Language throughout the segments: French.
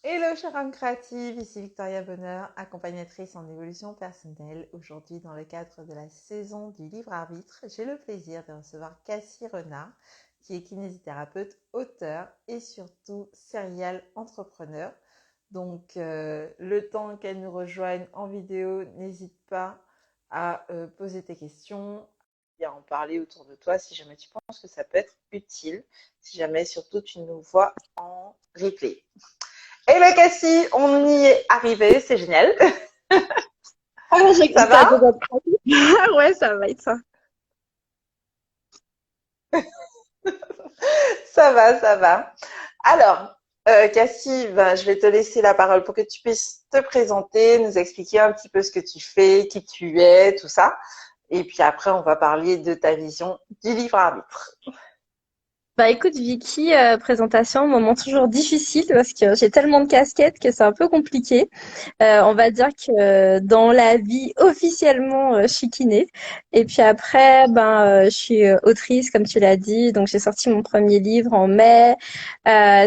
Hello chère âme créative, ici Victoria Bonheur, accompagnatrice en évolution personnelle. Aujourd'hui, dans le cadre de la saison du livre arbitre, j'ai le plaisir de recevoir Cassie Renard, qui est kinésithérapeute, auteur et surtout serial entrepreneur. Donc, le temps qu'elle nous rejoigne en vidéo, n'hésite pas à poser tes questions et à en parler autour de toi si jamais tu penses que ça peut être utile, si jamais surtout tu nous vois en replay. Hello Cassie, on y est arrivé, c'est génial. Ah, j'ai cru Ça que ça va? devait être rapide. Ah ouais, ça va être ça. Ça va, ça va. Alors, Cassie, ben, je vais te laisser la parole pour que tu puisses te présenter, nous expliquer un petit peu ce que tu fais, qui tu es, tout ça. Et puis après, on va parler de ta vision du livre arbitre. Bah écoute Vicky, présentation, moment toujours difficile parce que j'ai tellement de casquettes que c'est un peu compliqué. On va dire que dans la vie officiellement, je suis kiné. Et puis après, je suis autrice comme tu l'as dit. Donc j'ai sorti mon premier livre en mai.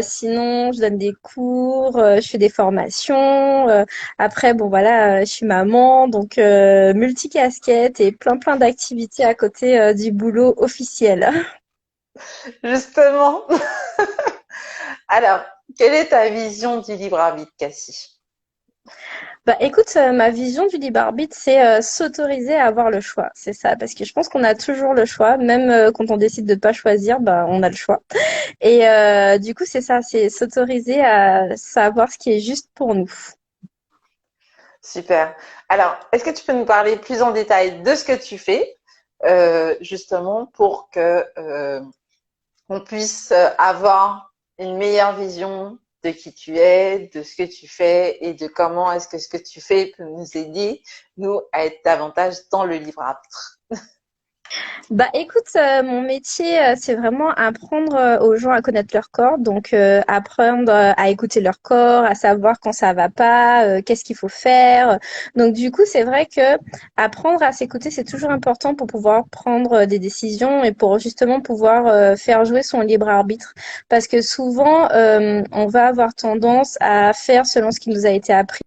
Sinon, je donne des cours, je fais des formations. Après, bon voilà, je suis maman, donc multicasquette et plein d'activités à côté du boulot officiel. Justement. Alors, quelle est ta vision du livre arbitre, Cassie? Bah écoute, ma vision du libre arbitre, c'est s'autoriser à avoir le choix. C'est ça, parce que je pense qu'on a toujours le choix, même quand on décide de pas choisir, bah on a le choix. Et du coup, c'est ça, c'est s'autoriser à savoir ce qui est juste pour nous. Super. Alors, est-ce que tu peux nous parler plus en détail de ce que tu fais, justement, pour que on puisse avoir une meilleure vision de qui tu es, de ce que tu fais et de comment est-ce que ce que tu fais peut nous aider, nous, à être davantage dans le libre arbitre. Bah écoute, mon métier, c'est vraiment apprendre aux gens à connaître leur corps, donc apprendre à écouter leur corps, à savoir quand ça va pas, qu'est-ce qu'il faut faire. Donc du coup, c'est vrai que apprendre à s'écouter, c'est toujours important pour pouvoir prendre des décisions et pour justement pouvoir faire jouer son libre arbitre. Parce que souvent, on va avoir tendance à faire selon ce qui nous a été appris,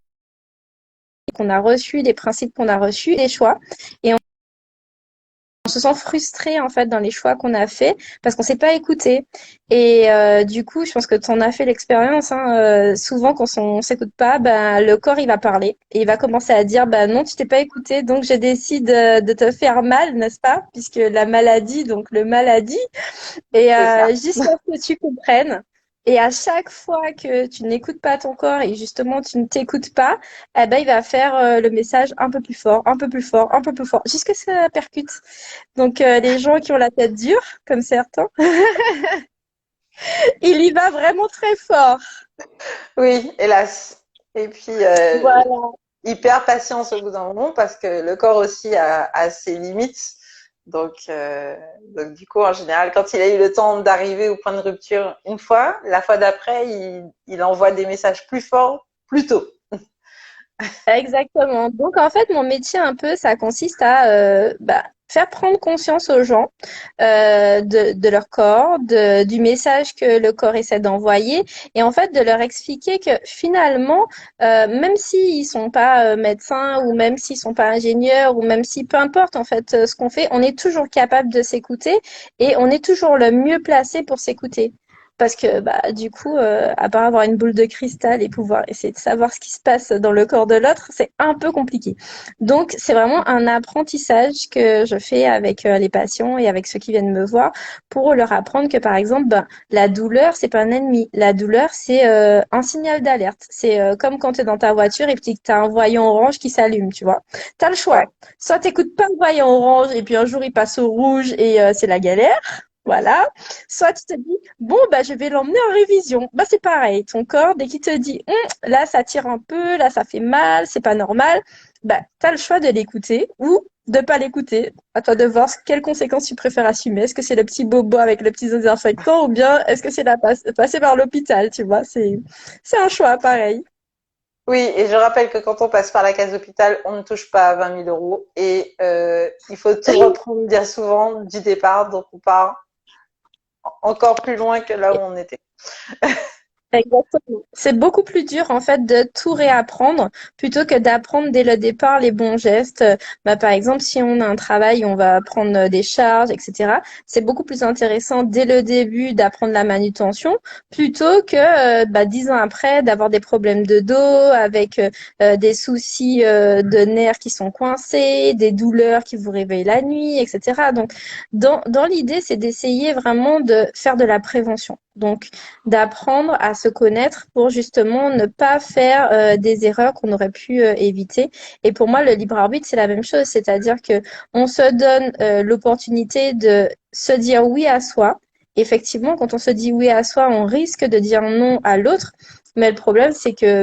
qu'on a reçu, les principes qu'on a reçus, les choix. Et on se sent frustré en fait dans les choix qu'on a fait parce qu'on s'est pas écouté. Et du coup, je pense que tu en as fait l'expérience. Hein, souvent, quand on s'écoute pas, ben le corps il va parler et il va commencer à dire, bah non, tu t'es pas écouté, donc je décide de te faire mal, n'est-ce pas? Puisque la maladie, donc le maladie, et C'est ça. jusqu'à ce que tu comprennes. Et à chaque fois que tu n'écoutes pas ton corps et justement tu ne t'écoutes pas, eh ben il va faire le message un peu plus fort, un peu plus fort, un peu plus fort, jusqu'à ce que ça percute. Donc les gens qui ont la tête dure, comme certains, il y va vraiment très fort. Oui, hélas. Et puis, Voilà. hyper patience au bout d'un moment parce que le corps aussi a ses limites. Donc, du coup, en général, quand il a eu le temps d'arriver au point de rupture une fois, la fois d'après, il envoie des messages plus forts plus tôt. Exactement. Donc en fait, mon métier un peu, ça consiste à faire prendre conscience aux gens de leur corps, du message que le corps essaie d'envoyer, et en fait de leur expliquer que finalement, même s'ils sont pas médecins ou même s'ils sont pas ingénieurs ou même si peu importe en fait ce qu'on fait, on est toujours capable de s'écouter et on est toujours le mieux placé pour s'écouter. Parce que bah du coup, à part avoir une boule de cristal et pouvoir essayer de savoir ce qui se passe dans le corps de l'autre, c'est un peu compliqué. Donc c'est vraiment un apprentissage que je fais avec les patients et avec ceux qui viennent me voir pour leur apprendre que par exemple, la douleur c'est pas un ennemi. La douleur c'est un signal d'alerte. C'est comme quand tu es dans ta voiture et puis que tu as un voyant orange qui s'allume, tu vois. Tu as le choix. Ouais, Soit t'écoutes pas le voyant orange et puis un jour il passe au rouge et c'est la galère. Voilà. Soit tu te dis, bon, bah, je vais l'emmener en révision. Bah, c'est pareil. Ton corps, dès qu'il te dit, là, ça tire un peu, là, ça fait mal, c'est pas normal, bah, t'as le choix de l'écouter ou de pas l'écouter. À toi de voir quelles conséquences tu préfères assumer. Est-ce que c'est le petit bobo avec le petit désinfectant ou bien est-ce que c'est passer par l'hôpital, tu vois? C'est un choix, pareil. oui, et je rappelle que quand on passe par la case hôpital, on ne touche pas à 20 000 euros et il faut tout reprendre bien souvent du départ, donc on part encore plus loin que là où on était. Exactement. C'est beaucoup plus dur en fait de tout réapprendre plutôt que d'apprendre dès le départ les bons gestes. Par exemple, si on a un travail, on va prendre des charges, etc. C'est beaucoup plus intéressant dès le début d'apprendre la manutention plutôt que 10 ans après d'avoir des problèmes de dos avec des soucis de nerfs qui sont coincés, des douleurs qui vous réveillent la nuit, etc. Donc, dans l'idée, c'est d'essayer vraiment de faire de la prévention. Donc, d'apprendre à se connaître pour justement ne pas faire des erreurs qu'on aurait pu éviter. Et pour moi, le libre arbitre, c'est la même chose, c'est-à-dire que on se donne l'opportunité de se dire oui à soi. Effectivement, quand on se dit oui à soi, on risque de dire non à l'autre. Mais le problème, c'est que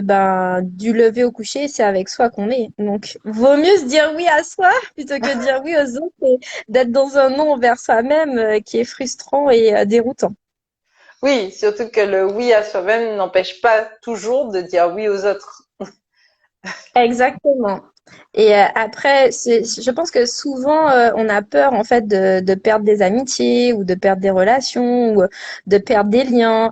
du lever au coucher, c'est avec soi qu'on est. Donc, vaut mieux se dire oui à soi plutôt que de dire oui aux autres et d'être dans un non envers soi-même qui est frustrant et déroutant. Oui, surtout que le oui à soi-même n'empêche pas toujours de dire oui aux autres. Exactement. Et après, je pense que souvent, on a peur en fait de perdre des amitiés ou de perdre des relations ou de perdre des liens.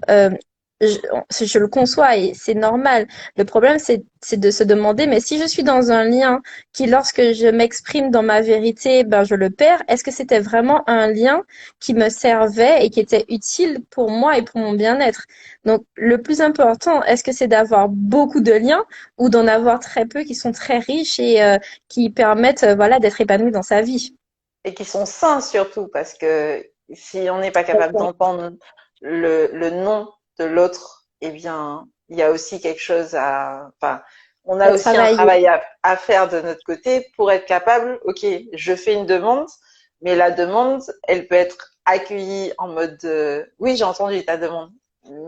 Je le conçois et c'est normal. Le problème, c'est de se demander, mais si je suis dans un lien qui, lorsque je m'exprime dans ma vérité, je le perds, est-ce que c'était vraiment un lien qui me servait et qui était utile pour moi et pour mon bien-être? Donc, le plus important, est-ce que c'est d'avoir beaucoup de liens ou d'en avoir très peu qui sont très riches et qui permettent voilà d'être épanoui dans sa vie. Et qui sont sains surtout, parce que si on n'est pas capable d'entendre le non de l'autre, eh bien, il y a aussi quelque chose enfin, on À a aussi un travailler. travail à faire de notre côté pour être capable, ok, je fais une demande, mais la demande, elle peut être accueillie en mode, oui, j'ai entendu ta demande,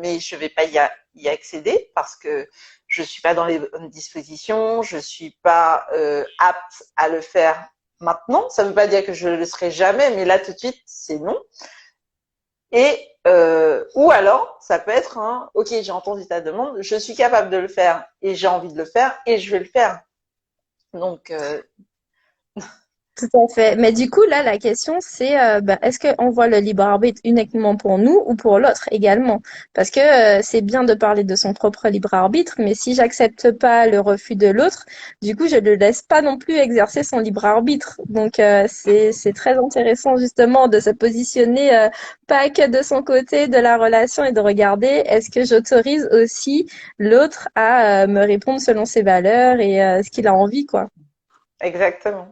mais je vais pas y accéder parce que je suis pas dans les bonnes dispositions, je suis pas apte à le faire maintenant. Ça ne veut pas dire que je ne le serai jamais, mais là tout de suite, c'est non. Et ou alors, ça peut être un, ok, j'ai entendu ta demande, je suis capable de le faire et j'ai envie de le faire et je vais le faire. Donc, Tout à fait. Mais du coup, là, la question, c'est est-ce qu'on voit le libre arbitre uniquement pour nous ou pour l'autre également? Parce que c'est bien de parler de son propre libre arbitre, mais si j'accepte pas le refus de l'autre, du coup, je ne laisse pas non plus exercer son libre arbitre. Donc, c'est très intéressant justement de se positionner pas que de son côté de la relation et de regarder est-ce que j'autorise aussi l'autre à me répondre selon ses valeurs et ce qu'il a envie, quoi. exactement.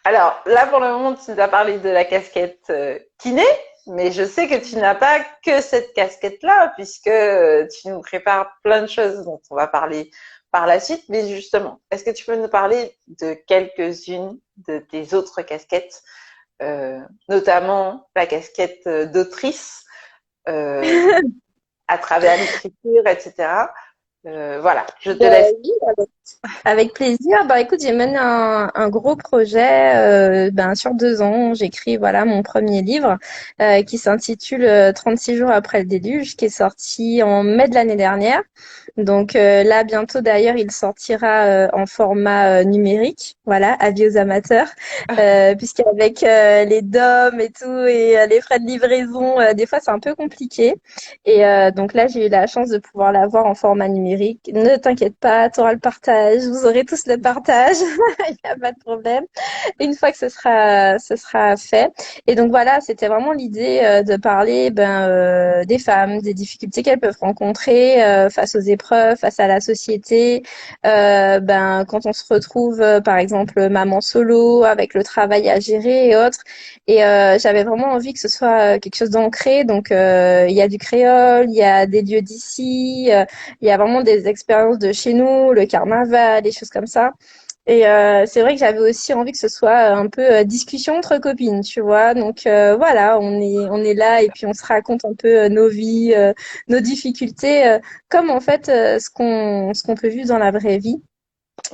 Alors là, pour le moment, tu nous as parlé de la casquette kiné, mais je sais que tu n'as pas que cette casquette-là, puisque tu nous prépares plein de choses dont on va parler par la suite. Mais justement, est-ce que tu peux nous parler de quelques-unes de tes autres casquettes, notamment la casquette d'autrice euh, à travers l'écriture, etc. Voilà, je te laisse. Oui, avec plaisir. Écoute, j'ai mené un gros projet sur 2 ans. J'écris voilà mon premier livre qui s'intitule 36 jours après le déluge, qui est sorti en mai de l'année dernière. Donc là, bientôt d'ailleurs, il sortira en format numérique. Voilà, avis aux amateurs, puisqu'avec les DOM et tout et les frais de livraison, des fois c'est un peu compliqué. Et donc là, j'ai eu la chance de pouvoir l'avoir en format numérique. Ne t'inquiète pas, tu auras le partage, vous aurez tous le partage, il n'y a pas de problème. Une fois que ce sera fait. Et donc voilà, c'était vraiment l'idée de parler des femmes, des difficultés qu'elles peuvent rencontrer face aux épreuves, face à la société. Quand on se retrouve, par exemple, maman solo, avec le travail à gérer et autres. Et j'avais vraiment envie que ce soit quelque chose d'ancré. Donc il y a du créole, il y a des lieux d'ici, il y a vraiment des expériences de chez nous, le carnaval, des choses comme ça. Et c'est vrai que j'avais aussi envie que ce soit un peu discussion entre copines, tu vois. Donc voilà, on est là et puis on se raconte un peu nos vies, nos difficultés, comme en fait ce qu'on peut vivre dans la vraie vie.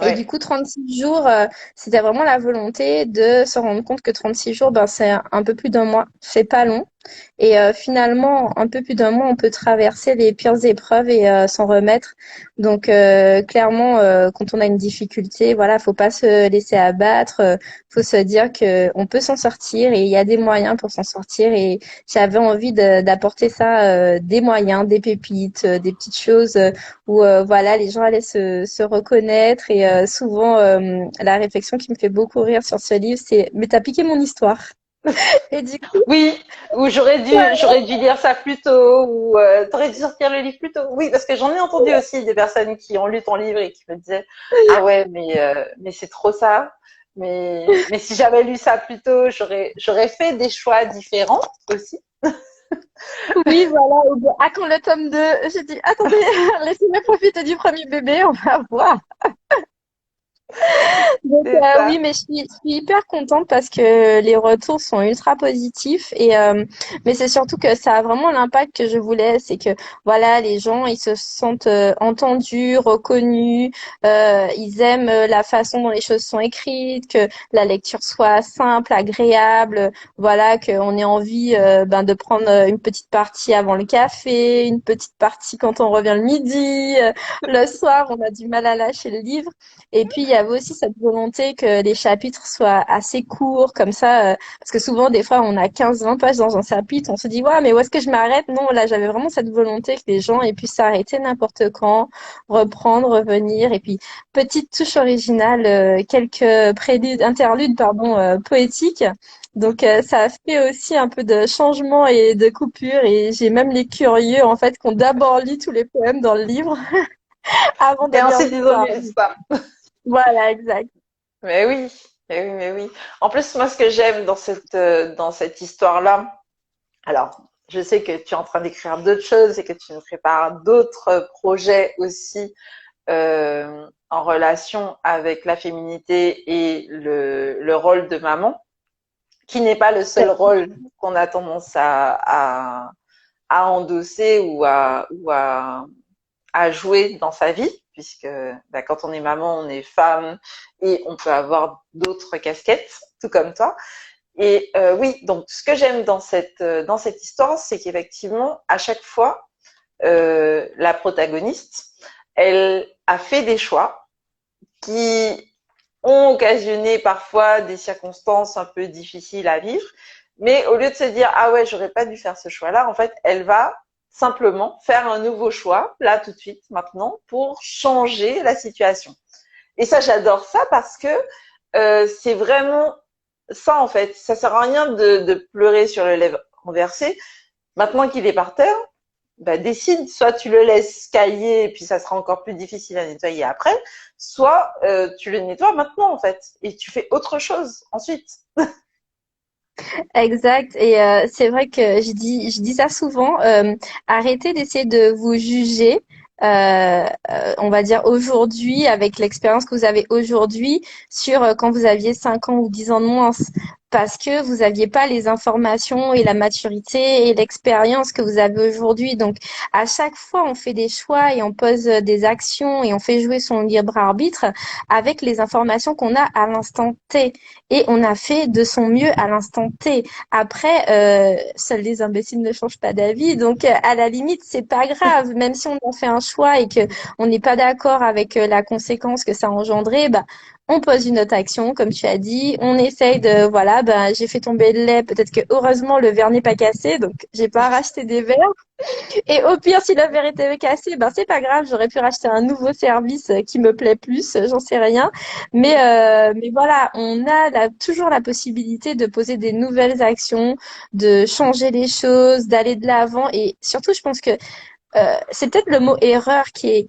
Et Ouais. du coup, 36 jours, c'était vraiment la volonté de se rendre compte que 36 jours, c'est un peu plus d'1 mois. C'est pas long. Et finalement, un peu plus d'un mois, on peut traverser les pires épreuves et s'en remettre. Donc clairement, quand on a une difficulté, voilà, faut pas se laisser abattre. Faut se dire que on peut s'en sortir et il y a des moyens pour s'en sortir. Et j'avais envie d'apporter ça, des moyens, des pépites, des petites choses où voilà, les gens allaient se reconnaître. Et souvent, la réflexion qui me fait beaucoup rire sur ce livre, c'est mais t'as piqué mon histoire. Et du coup, Oui, ou j'aurais dû lire ça plus tôt, ou t'aurais dû sortir le livre plus tôt. Oui, parce que j'en ai entendu aussi des personnes qui ont lu ton livre et qui me disaient, ah ouais, mais c'est trop ça. Mais si j'avais lu ça plus tôt, j'aurais fait des choix différents aussi. oui, voilà. Ah, quand le tome 2, j'ai dit, attendez, laissez-moi profiter du premier bébé, on va voir. Donc C'est oui, ça. mais je suis hyper contente parce que les retours sont ultra positifs et mais c'est surtout que ça a vraiment l'impact que je voulais, c'est que voilà, les gens ils se sentent entendus, reconnus, ils aiment la façon dont les choses sont écrites, que la lecture soit simple, agréable, voilà, qu'on ait envie ben de prendre une petite partie avant le café, une petite partie quand on revient le midi, le soir on a du mal à lâcher le livre. Et puis, il y avait aussi cette volonté que les chapitres soient assez courts, comme ça, parce que souvent, des fois, on a 15-20 pages dans un chapitre, on se dit, ouais, mais où est-ce que je m'arrête? Non, là, j'avais vraiment cette volonté que les gens aient pu s'arrêter n'importe quand, reprendre, revenir, et puis, petite touche originale, quelques préludes, interludes, pardon, poétiques. Donc, ça a fait aussi un peu de changement et de coupure, et j'ai même les curieux, en fait, qui ont d'abord lu tous les poèmes dans le livre avant de Et lire ensuite, ils ont l'histoire. lu ça. Voilà, exact. Mais oui, mais oui, mais oui. En plus, moi, ce que j'aime dans cette histoire-là, alors, je sais que tu es en train d'écrire d'autres choses et que tu nous prépares d'autres projets aussi en relation avec la féminité et le rôle de maman, qui n'est pas le seul rôle qu'on a tendance à endosser à jouer dans sa vie, puisque bah, quand on est maman, on est femme et on peut avoir d'autres casquettes, tout comme toi. Et oui, donc ce que j'aime dans cette histoire, c'est qu'effectivement, à chaque fois, la protagoniste, elle a fait des choix qui ont occasionné parfois des circonstances un peu difficiles à vivre, mais au lieu de se dire ah ouais, j'aurais pas dû faire ce choix-là, en fait, elle va simplement faire un nouveau choix là tout de suite maintenant pour changer la situation. Et ça, j'adore ça parce que c'est vraiment ça en fait. Ça sert à rien de pleurer sur le lèvre renversé. Maintenant qu'il est par terre, bah, décide, soit tu le laisses cailler et puis ça sera encore plus difficile à nettoyer après, soit tu le nettoies maintenant en fait et tu fais autre chose ensuite. Exact. Et c'est vrai que je dis ça souvent. Arrêtez d'essayer de vous juger. On va dire aujourd'hui, avec l'expérience que vous avez aujourd'hui, sur quand vous aviez 5 ans ou 10 ans de moins, parce que vous n'aviez pas les informations et la maturité et l'expérience que vous avez aujourd'hui. Donc, à chaque fois, on fait des choix et on pose des actions et on fait jouer son libre arbitre avec les informations qu'on a à l'instant T. Et on a fait de son mieux à l'instant T. Après, seuls les imbéciles ne changent pas d'avis, donc à la limite, c'est pas grave. Même si on a fait un choix et que on n'est pas d'accord avec la conséquence que ça a engendré, bah on pose une autre action, comme tu as dit. On essaye de, voilà, bah j'ai fait tomber le lait. Peut-être que heureusement le verre n'est pas cassé, donc j'ai pas racheté des verres. Et au pire, si la verre était cassé, ben c'est pas grave, j'aurais pu racheter un nouveau service qui me plaît plus, j'en sais rien. Mais voilà, on a toujours la possibilité de poser des nouvelles actions, de changer les choses, d'aller de l'avant. Et surtout, je pense que c'est peut-être le mot erreur qui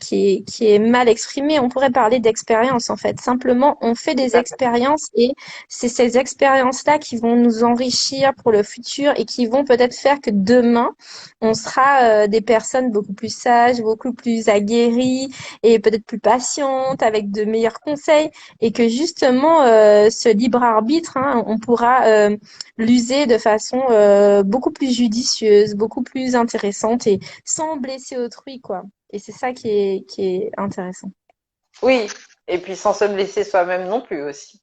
est mal exprimé. On pourrait parler d'expérience en fait. Simplement, on fait Tout des à fait. expériences et c'est ces expériences-là qui vont nous enrichir pour le futur et qui vont peut-être faire que demain, on sera des personnes beaucoup plus sages, beaucoup plus aguerries et peut-être plus patientes, avec de meilleurs conseils et que justement, ce libre arbitre, hein, on pourra l'user de façon beaucoup plus judicieuse, beaucoup plus intéressante et sans blesser autrui, quoi. Et c'est ça qui est intéressant. Oui, et puis sans se blesser soi-même non plus aussi.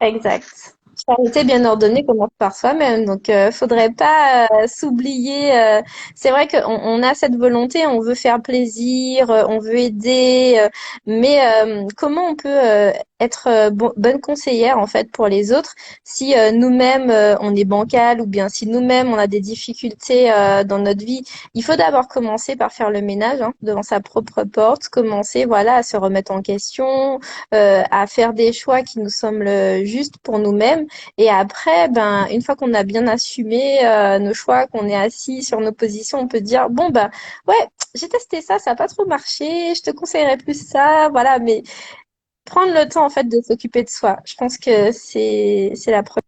Exact. Charité bien ordonnée commence par soi-même, donc faudrait pas s'oublier. C'est vrai qu'on a cette volonté, on veut faire plaisir, on veut aider, mais comment on peut être bonne conseillère en fait pour les autres si nous-mêmes on est bancal ou bien si nous-mêmes on a des difficultés dans notre vie. Il faut d'abord commencer par faire le ménage hein, devant sa propre porte, commencer voilà à se remettre en question, à faire des choix qui nous semblent justes pour nous-mêmes. Et après, ben, une fois qu'on a bien assumé nos choix, qu'on est assis sur nos positions, on peut dire bon ben ouais, j'ai testé ça, ça n'a pas trop marché, je te conseillerais plus ça, voilà. Mais prendre le temps en fait de s'occuper de soi, je pense que c'est la première.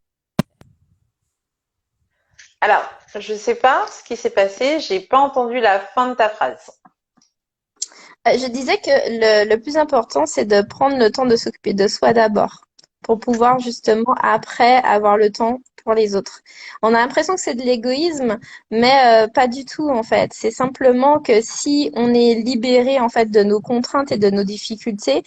Alors, je sais pas ce qui s'est passé, j'ai pas entendu la fin de ta phrase. Je disais que le plus important, c'est de prendre le temps de s'occuper de soi d'abord, pour pouvoir justement après avoir le temps pour les autres. On a l'impression que c'est de l'égoïsme, mais pas du tout en fait. C'est simplement que si on est libéré en fait de nos contraintes et de nos difficultés,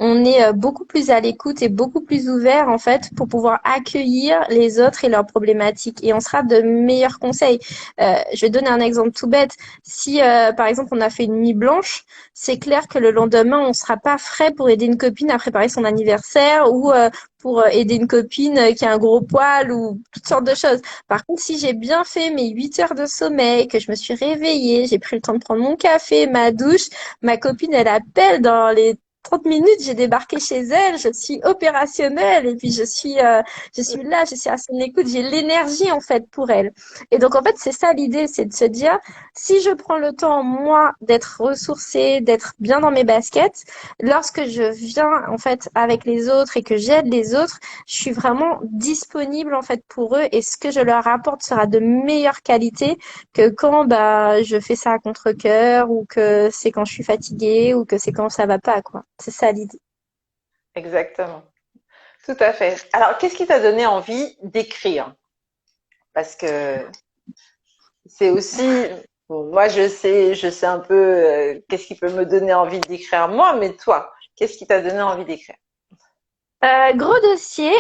on est beaucoup plus à l'écoute et beaucoup plus ouvert en fait pour pouvoir accueillir les autres et leurs problématiques. Et on sera de meilleurs conseils. Je vais donner un exemple tout bête. Si par exemple on a fait une nuit blanche, c'est clair que le lendemain, on sera pas frais pour aider une copine à préparer son anniversaire ou pour aider une copine qui a un gros poil ou toutes sortes de choses. Par contre, si j'ai bien fait mes 8 heures de sommeil, que je me suis réveillée, j'ai pris le temps de prendre mon café, ma douche, ma copine, elle appelle dans les 30 minutes, j'ai débarqué chez elle, je suis opérationnelle et puis je suis là, je suis à son écoute, j'ai l'énergie en fait pour elle. Et donc en fait, c'est ça l'idée, c'est de se dire, si je prends le temps, moi, d'être ressourcée, d'être bien dans mes baskets, lorsque je viens, en fait, avec les autres et que j'aide les autres, je suis vraiment disponible, en fait, pour eux et ce que je leur apporte sera de meilleure qualité que quand, bah, je fais ça à contre-cœur ou que c'est quand je suis fatiguée ou que c'est quand ça va pas, quoi. C'est ça l'idée. Exactement. Tout à fait. Alors, qu'est-ce qui t'a donné envie d'écrire? Parce que c'est aussi, bon, moi je sais un peu qu'est-ce qui peut me donner envie d'écrire moi, mais toi, qu'est-ce qui t'a donné envie d'écrire? Gros dossier.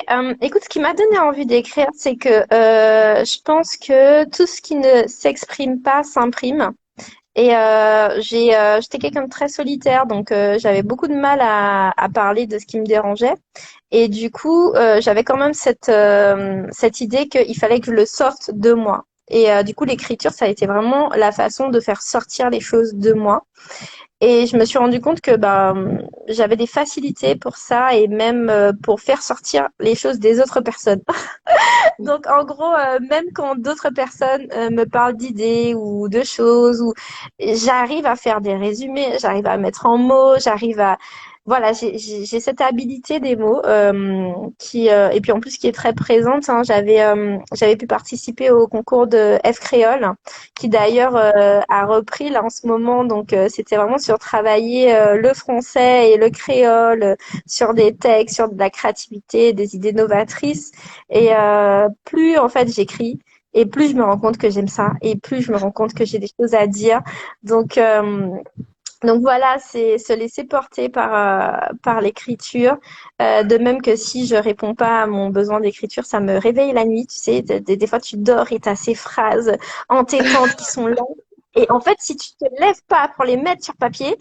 Écoute, ce qui m'a donné envie d'écrire, c'est que je pense que tout ce qui ne s'exprime pas s'imprime. Et j'étais quelqu'un de très solitaire, donc j'avais beaucoup de mal à parler de ce qui me dérangeait. Et du coup, j'avais quand même cette idée qu'il fallait que je le sorte de moi. Et du coup, l'écriture, ça a été vraiment la façon de faire sortir les choses de moi. Et je me suis rendu compte que bah, j'avais des facilités pour ça et même pour faire sortir les choses des autres personnes. Donc, en gros, même quand d'autres personnes me parlent d'idées ou de choses, ou j'arrive à faire des résumés, j'arrive à mettre en mots, j'arrive à voilà, j'ai cette habilité des mots qui et puis en plus qui est très présente. Hein, j'avais pu participer au concours de F Créole, qui d'ailleurs a repris là en ce moment. Donc c'était vraiment sur travailler le français et le créole, sur des textes, sur de la créativité, des idées novatrices. Et plus en fait j'écris, et plus je me rends compte que j'aime ça, et plus je me rends compte que j'ai des choses à dire. Donc, euh, donc voilà, c'est se laisser porter par l'écriture. De même que si je réponds pas à mon besoin d'écriture, ça me réveille la nuit. Tu sais, des fois tu dors et t'as ces phrases entêtantes qui sont là. Et en fait, si tu te lèves pas pour les mettre sur papier,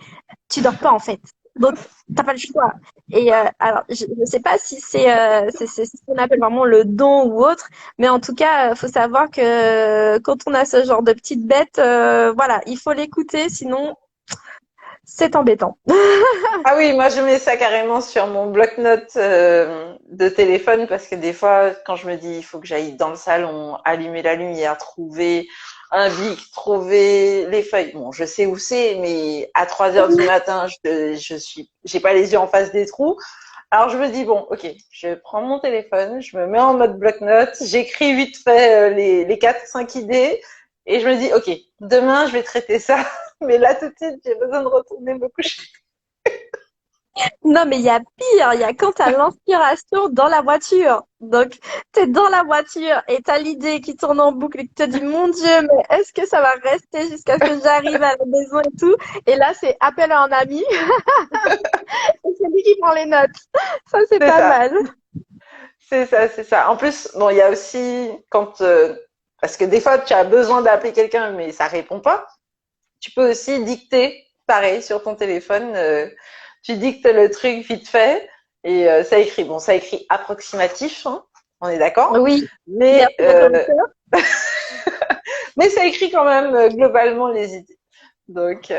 tu dors pas en fait. Donc t'as pas le choix. Et alors je ne sais pas si c'est ce qu'on appelle vraiment le don ou autre, mais en tout cas faut savoir que quand on a ce genre de petite bête, voilà, il faut l'écouter, sinon c'est embêtant. Ah oui, moi je mets ça carrément sur mon bloc-notes de téléphone parce que des fois, quand je me dis il faut que j'aille dans le salon, allumer la lumière, trouver un bic, trouver les feuilles. Bon, je sais où c'est, mais à 3 heures du matin, j'ai pas les yeux en face des trous. Alors je me dis bon, ok, je prends mon téléphone, je me mets en mode bloc-notes, j'écris vite fait les 4-5 idées et je me dis ok, demain je vais traiter ça. Mais là tout de suite, j'ai besoin de retourner me coucher. Non, mais il y a pire, il y a quand t'as l'inspiration dans la voiture. Donc, t'es dans la voiture et t'as l'idée qui tourne en boucle et que tu te dis, mon Dieu, mais est-ce que ça va rester jusqu'à ce que j'arrive à la maison et tout? Et là, c'est appel à un ami et c'est lui qui prend les notes. Ça, c'est C'est pas ça. mal. C'est ça, c'est ça. En plus, bon, il y a aussi quand parce que des fois tu as besoin d'appeler quelqu'un mais ça répond pas. Tu peux aussi dicter, pareil, sur ton téléphone. Tu dictes le truc vite fait et ça écrit. Bon, ça écrit approximatif, hein, on est d'accord. Oui, Mais merci l'interrupteur. mais ça écrit quand même globalement les idées. Donc,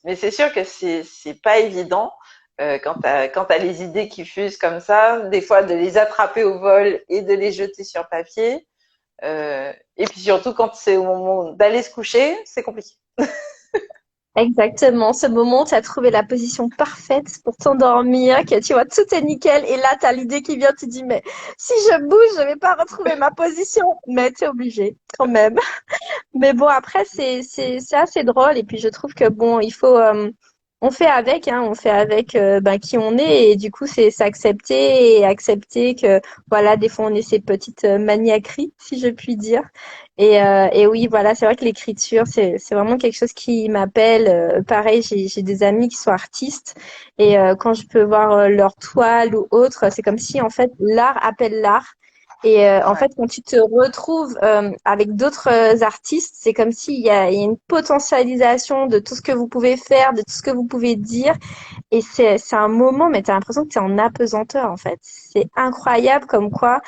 mais c'est sûr que c'est pas évident quand t'as les idées qui fusent comme ça, des fois de les attraper au vol et de les jeter sur papier. Et puis surtout quand c'est au moment d'aller se coucher, c'est compliqué. Exactement, ce moment où tu as trouvé la position parfaite pour t'endormir, que tu vois tout est nickel, et là tu as l'idée qui vient, tu dis mais si je bouge, je vais pas retrouver ma position, mais tu es obligé quand même. Mais bon, après, c'est assez drôle. Et puis, je trouve que bon, il faut, on fait avec, hein, on fait avec ben, qui on est. Et du coup, c'est s'accepter et accepter que, voilà, des fois, on est ces petites maniaqueries, si je puis dire. Et oui, voilà, c'est vrai que l'écriture, c'est vraiment quelque chose qui m'appelle. Pareil, j'ai des amis qui sont artistes. Et quand je peux voir leur toile ou autre, c'est comme si, en fait, l'art appelle l'art. Et en Ouais. fait, quand tu te retrouves avec d'autres artistes, c'est comme il y a une potentialisation de tout ce que vous pouvez faire, de tout ce que vous pouvez dire. Et c'est un moment, mais tu as l'impression que tu es en apesanteur, en fait. C'est incroyable comme quoi,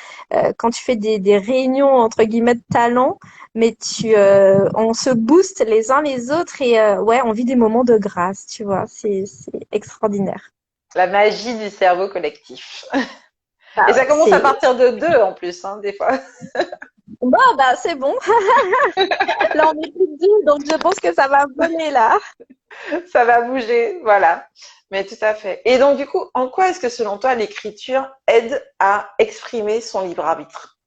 quand tu fais des réunions, entre guillemets, de talent, mais on se booste les uns les autres et ouais, on vit des moments de grâce, tu vois. C'est extraordinaire. La magie du cerveau collectif. Et Ah ça ouais, commence à partir de deux en plus, hein, des fois. bon, bah, c'est bon. Là, on est plus de deux, donc je pense que ça va voler là. Ça va bouger, voilà. Mais tout à fait. Et donc, du coup, en quoi est-ce que selon toi l'écriture aide à exprimer son libre arbitre?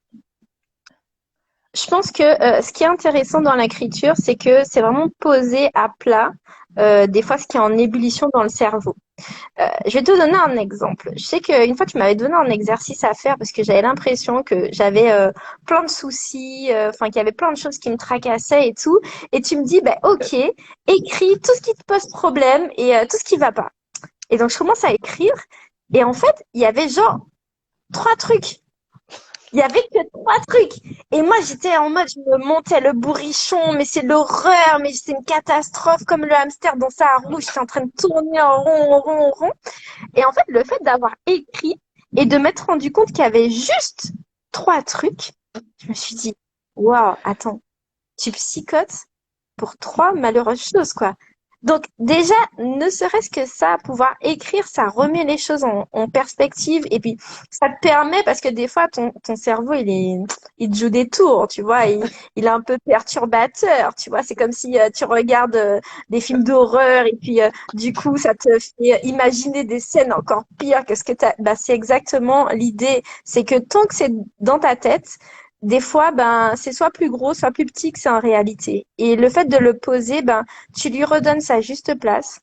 Je pense que ce qui est intéressant dans l'écriture, c'est que c'est vraiment posé à plat, des fois ce qui est en ébullition dans le cerveau. Je vais te donner un exemple. Je sais qu'une fois, tu m'avais donné un exercice à faire parce que j'avais l'impression que j'avais plein de soucis, enfin qu'il y avait plein de choses qui me tracassaient et tout. Et tu me dis, bah, ok, écris tout ce qui te pose problème et tout ce qui va pas. Et donc, je commence à écrire. Et en fait, il y avait genre trois trucs. Il y avait que trois trucs. Et moi, j'étais en mode, je me montais le bourrichon, mais c'est l'horreur, mais c'est une catastrophe, comme le hamster dans sa roue. J'étais en train de tourner en rond, en rond, en rond. Et en fait, le fait d'avoir écrit et de m'être rendu compte qu'il y avait juste trois trucs, je me suis dit, waouh, attends, tu psychotes pour trois malheureuses choses, quoi. Donc déjà, ne serait-ce que ça, pouvoir écrire, ça remet les choses en perspective et puis ça te permet, parce que des fois, ton cerveau, il te joue des tours, tu vois, il est un peu perturbateur, tu vois, c'est comme si tu regardes des films d'horreur et puis du coup, ça te fait imaginer des scènes encore pires que ce que t'as. Bah, c'est exactement l'idée, c'est que tant que c'est dans ta tête, des fois, ben, c'est soit plus gros, soit plus petit que c'est en réalité. Et le fait de le poser, ben, tu lui redonnes sa juste place,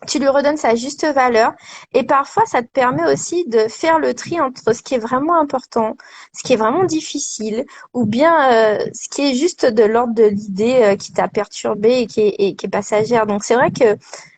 tu lui redonnes sa juste valeur. Et parfois, ça te permet aussi de faire le tri entre ce qui est vraiment important, ce qui est vraiment difficile, ou bien ce qui est juste de l'ordre de l'idée qui t'a perturbé et qui est passagère. Donc, c'est vrai que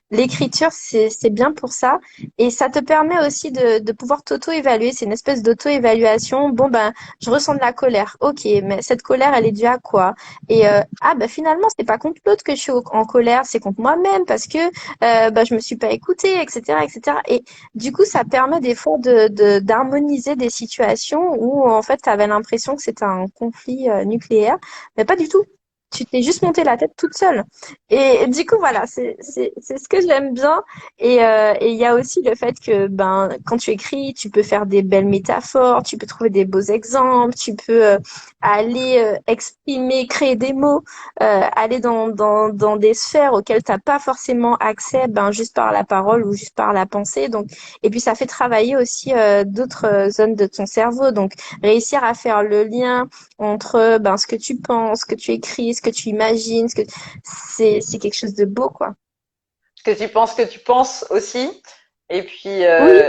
l'écriture, c'est bien pour ça. Et ça te permet aussi de pouvoir t'auto-évaluer. C'est une espèce d'auto-évaluation. Bon, ben, je ressens de la colère. Ok, mais cette colère, elle est due à quoi? Et ah, ben, finalement, c'est pas contre l'autre que je suis en colère, c'est contre moi-même parce que ben, je me suis pas écoutée, etc., etc. Et du coup, ça permet des fois d'harmoniser des situations où, en fait, tu avais l'impression que c'était un conflit nucléaire, mais pas du tout. Tu t'es juste monté la tête toute seule. Et du coup, voilà, c'est ce que j'aime bien. Et il y a aussi le fait que ben quand tu écris, tu peux faire des belles métaphores, tu peux trouver des beaux exemples, tu peux aller exprimer, créer des mots, aller dans des sphères auxquelles t'as pas forcément accès, ben juste par la parole ou juste par la pensée. Donc, et puis ça fait travailler aussi d'autres zones de ton cerveau. Donc, réussir à faire le lien entre ben ce que tu penses, ce que tu écris, ce que tu imagines, c'est quelque chose de beau, quoi. Que tu penses aussi. Et puis, Oui,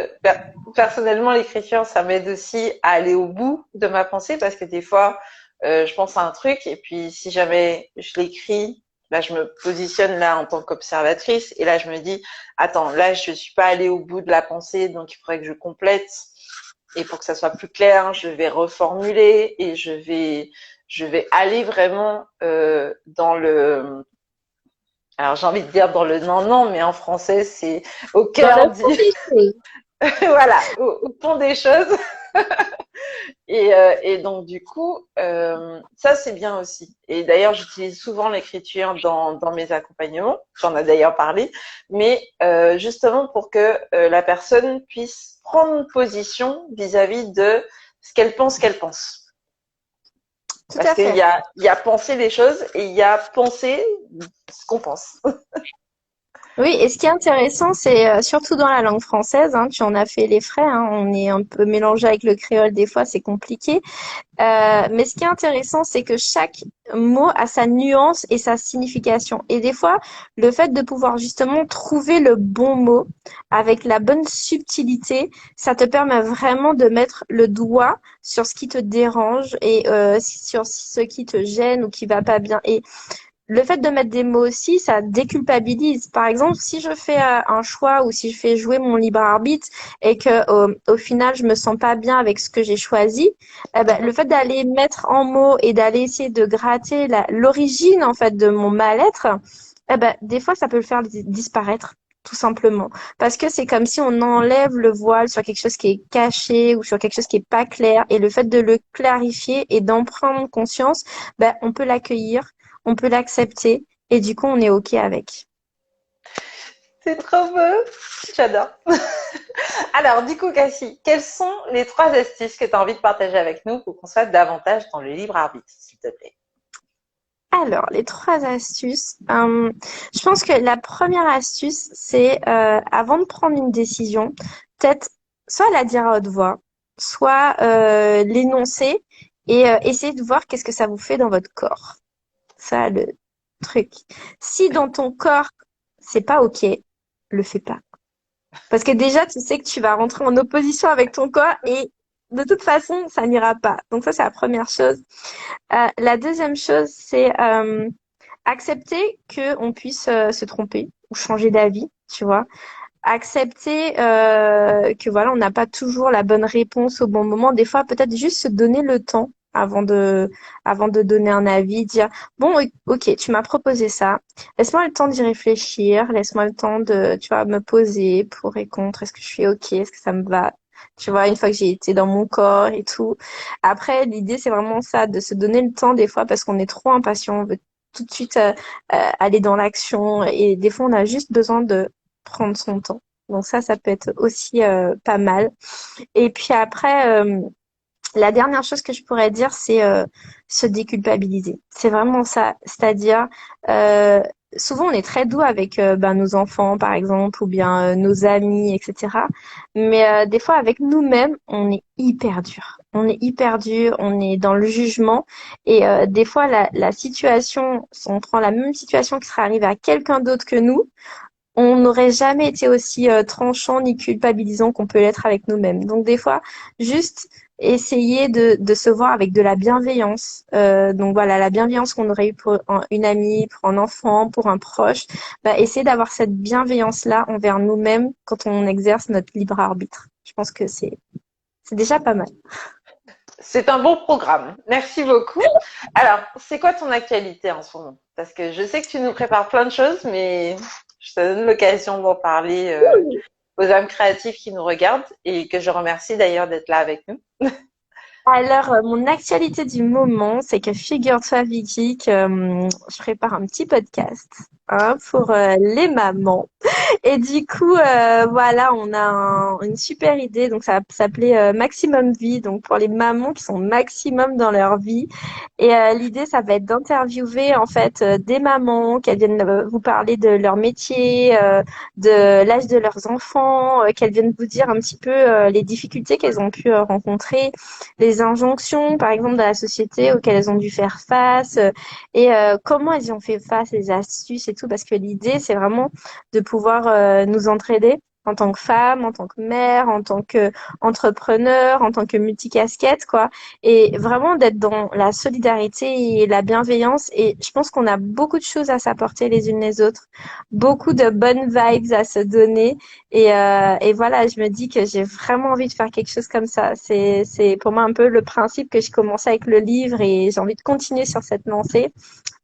personnellement, l'écriture, ça m'aide aussi à aller au bout de ma pensée parce que des fois, je pense à un truc et puis si jamais je l'écris, là, je me positionne là en tant qu'observatrice et là, je me dis, attends, là, je suis pas allée au bout de la pensée, donc il faudrait que je complète. et pour que ça soit plus clair, je vais reformuler et je vais aller vraiment dans le, alors j'ai envie de dire dans le non-non, mais en français c'est au Dans cœur le du, fond des choses. voilà, au fond des choses. Et donc du coup, ça c'est bien aussi. Et d'ailleurs, j'utilise souvent l'écriture dans mes accompagnements. J'en ai d'ailleurs parlé, mais justement pour que la personne puisse prendre position vis-à-vis de ce qu'elle pense qu'elle pense. Tout Parce à qu'il fait. y a penser des choses et il y a penser ce qu'on pense. Oui, et ce qui est intéressant, c'est surtout dans la langue française, hein, tu en as fait les frais, hein, on est un peu mélangé avec le créole des fois, c'est compliqué. Mais ce qui est intéressant, c'est que chaque mot a sa nuance et sa signification. Et des fois, le fait de pouvoir justement trouver le bon mot avec la bonne subtilité, ça te permet vraiment de mettre le doigt sur ce qui te dérange et sur ce qui te gêne ou qui va pas bien. Et le fait de mettre des mots aussi, ça déculpabilise. Par exemple, si je fais un choix ou si je fais jouer mon libre arbitre et que au final je me sens pas bien avec ce que j'ai choisi, eh ben, le fait d'aller mettre en mots et d'aller essayer de gratter l'origine en fait de mon mal-être, eh ben, des fois ça peut le faire disparaître. Tout simplement. Parce que c'est comme si on enlève le voile sur quelque chose qui est caché ou sur quelque chose qui est pas clair. Et le fait de le clarifier et d'en prendre conscience, ben, on peut l'accueillir, on peut l'accepter et du coup, on est OK avec. C'est trop beau, j'adore. Alors, du coup, Cassie, quelles sont les 3 astuces que tu as envie de partager avec nous pour qu'on soit davantage dans le libre arbitre, s'il te plaît? Alors, les 3 astuces. Je pense que la première astuce, c'est avant de prendre une décision, peut-être soit la dire à haute voix, soit l'énoncer et essayer de voir qu'est-ce que ça vous fait dans votre corps. Ça, le truc. Si dans ton corps, c'est pas OK, le fais pas. Parce que déjà, tu sais que tu vas rentrer en opposition avec ton corps et de toute façon, ça n'ira pas. Donc ça, c'est la première chose. La deuxième chose, c'est accepter que on puisse se tromper ou changer d'avis, tu vois. Accepter que voilà, on n'a pas toujours la bonne réponse au bon moment. Des fois, peut-être juste se donner le temps avant de donner un avis, dire bon, ok, tu m'as proposé ça. Laisse-moi le temps d'y réfléchir. Laisse-moi le temps de, tu vois, me poser pour et contre. Est-ce que je suis ok? Est-ce que ça me va? Tu vois, une fois que j'ai été dans mon corps et tout. Après, l'idée, c'est vraiment ça, de se donner le temps des fois parce qu'on est trop impatient, on veut tout de suite aller dans l'action et des fois, on a juste besoin de prendre son temps. Donc ça peut être aussi pas mal. Et puis après, la dernière chose que je pourrais dire, c'est se déculpabiliser. C'est vraiment ça. C'est-à-dire, euh, souvent on est très doux avec ben, nos enfants, par exemple, ou bien nos amis, etc. Mais des fois, avec nous-mêmes, on est hyper dur. On est hyper dur, on est dans le jugement. Et des fois, la situation, si on prend la même situation qui serait arrivée à quelqu'un d'autre que nous, on n'aurait jamais été aussi tranchant ni culpabilisant qu'on peut l'être avec nous-mêmes. Donc des fois, juste essayer de se voir avec de la bienveillance. Donc voilà, la bienveillance qu'on aurait eu pour une amie, pour un enfant, pour un proche. Bah, essayer d'avoir cette bienveillance-là envers nous-mêmes quand on exerce notre libre arbitre. Je pense que c'est déjà pas mal. C'est un bon programme. Merci beaucoup. Alors, c'est quoi ton actualité en ce moment? Parce que je sais que tu nous prépares plein de choses, mais je te donne l'occasion d'en parler aux âmes créatives qui nous regardent et que je remercie d'ailleurs d'être là avec nous. Alors, mon actualité du moment, c'est que figure-toi, Vicky, que je prépare un petit podcast hein, pour les mamans. Et du coup, voilà, on a une super idée. Donc, ça va s'appeler Maximum Vie. Donc, pour les mamans qui sont maximum dans leur vie. Et l'idée, ça va être d'interviewer en fait des mamans qu'elles viennent vous parler de leur métier, de l'âge de leurs enfants, qu'elles viennent vous dire un petit peu les difficultés qu'elles ont pu rencontrer, les injonctions, par exemple, de la société auxquelles elles ont dû faire face, et comment elles y ont fait face, les astuces et tout. Parce que l'idée, c'est vraiment de pouvoir nous entraider en tant que femme, en tant que mère, en tant que entrepreneur, en tant que multicasquette, quoi. Et vraiment d'être dans la solidarité et la bienveillance. Et je pense qu'on a beaucoup de choses à s'apporter les unes les autres, beaucoup de bonnes vibes à se donner. Et voilà, je me dis que j'ai vraiment envie de faire quelque chose comme ça. C'est pour moi un peu le principe que je commençais avec le livre et j'ai envie de continuer sur cette lancée,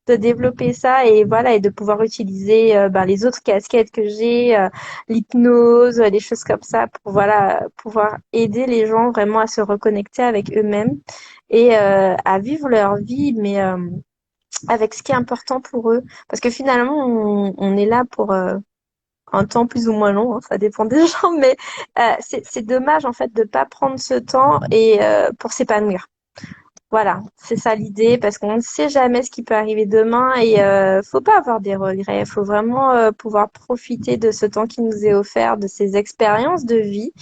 de développer ça et voilà, et de pouvoir utiliser les autres casquettes que j'ai, l'hypnose, des choses comme ça pour voilà, pouvoir aider les gens vraiment à se reconnecter avec eux-mêmes et à vivre leur vie, mais avec ce qui est important pour eux. Parce que finalement, on est là pour un temps plus ou moins long, hein, ça dépend des gens, mais c'est dommage en fait de pas prendre ce temps et pour s'épanouir. Voilà, c'est ça l'idée, parce qu'on ne sait jamais ce qui peut arriver demain et faut pas avoir des regrets. Il faut vraiment pouvoir profiter de ce temps qui nous est offert, de ces expériences de vie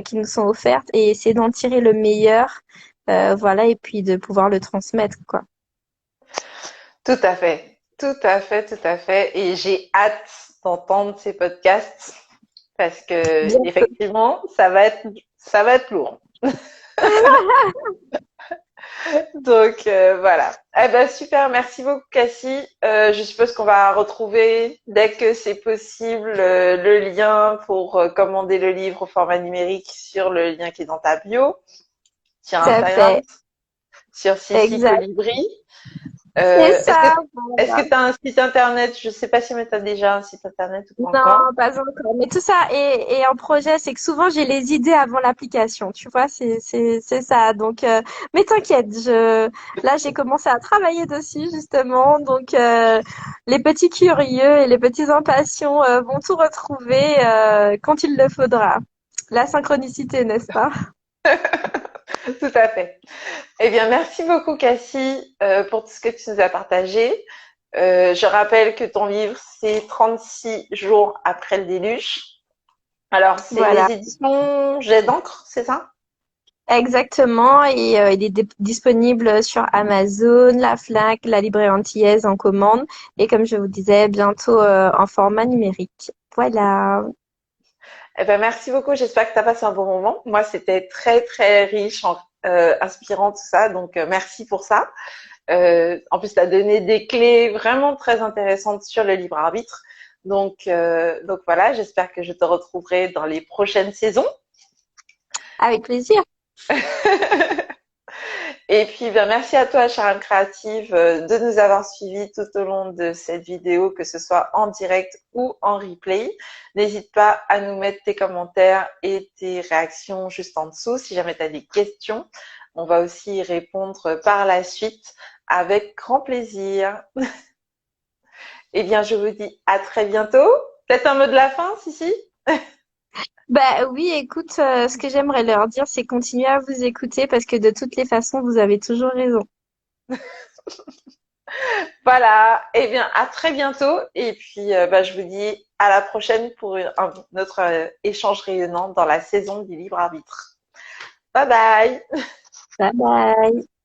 qui nous sont offertes et essayer d'en tirer le meilleur, voilà, et puis de pouvoir le transmettre, quoi. Tout à fait, tout à fait, tout à fait. Et j'ai hâte d'entendre ces podcasts parce que Bien. effectivement, ça va être lourd. Donc voilà. Eh ben super, merci beaucoup Cassie. Je suppose qu'on va retrouver dès que c'est possible le lien pour commander le livre au format numérique sur le lien qui est dans ta bio, sur Tout à Instagram, fait, sur Sissi exact. Colibri. C'est Est-ce que ça, est-ce voilà. que tu as un site internet? Je sais pas si tu as déjà un site internet ou pas Non, encore. pas encore. Mais tout ça est en projet, c'est que souvent j'ai les idées avant l'application, tu vois, c'est ça. Donc, mais t'inquiète, là j'ai commencé à travailler dessus justement. Donc, les petits curieux et les petits impatients vont tout retrouver quand il le faudra. La synchronicité, n'est-ce pas? Tout à fait. Eh bien, merci beaucoup Cassie pour tout ce que tu nous as partagé. Je rappelle que ton livre, c'est 36 jours après le déluge. Alors, c'est Voilà. les éditions Jet d'encre, c'est ça? Exactement, et il est disponible sur Amazon, la Fnac, la librairie antillaise en commande, et comme je vous disais, bientôt en format numérique. Voilà. Eh ben, merci beaucoup. J'espère que tu as passé un bon moment. Moi, c'était très, très riche, inspirant tout ça. Donc, merci pour ça. En plus, tu as donné des clés vraiment très intéressantes sur le libre arbitre. Donc voilà, j'espère que je te retrouverai dans les prochaines saisons. Avec plaisir. Et puis, ben, merci à toi, Charme Créative, de nous avoir suivis tout au long de cette vidéo, que ce soit en direct ou en replay. N'hésite pas à nous mettre tes commentaires et tes réactions juste en dessous si jamais tu as des questions. On va aussi y répondre par la suite avec grand plaisir. Eh bien, je vous dis à très bientôt. Peut-être un mot de la fin, Sissi? Bah oui, écoute, ce que j'aimerais leur dire, c'est continuer à vous écouter parce que de toutes les façons, vous avez toujours raison. Voilà. Eh bien, à très bientôt. Et puis, je vous dis à la prochaine pour un autre échange rayonnant dans la saison du libre arbitre. Bye bye. Bye bye.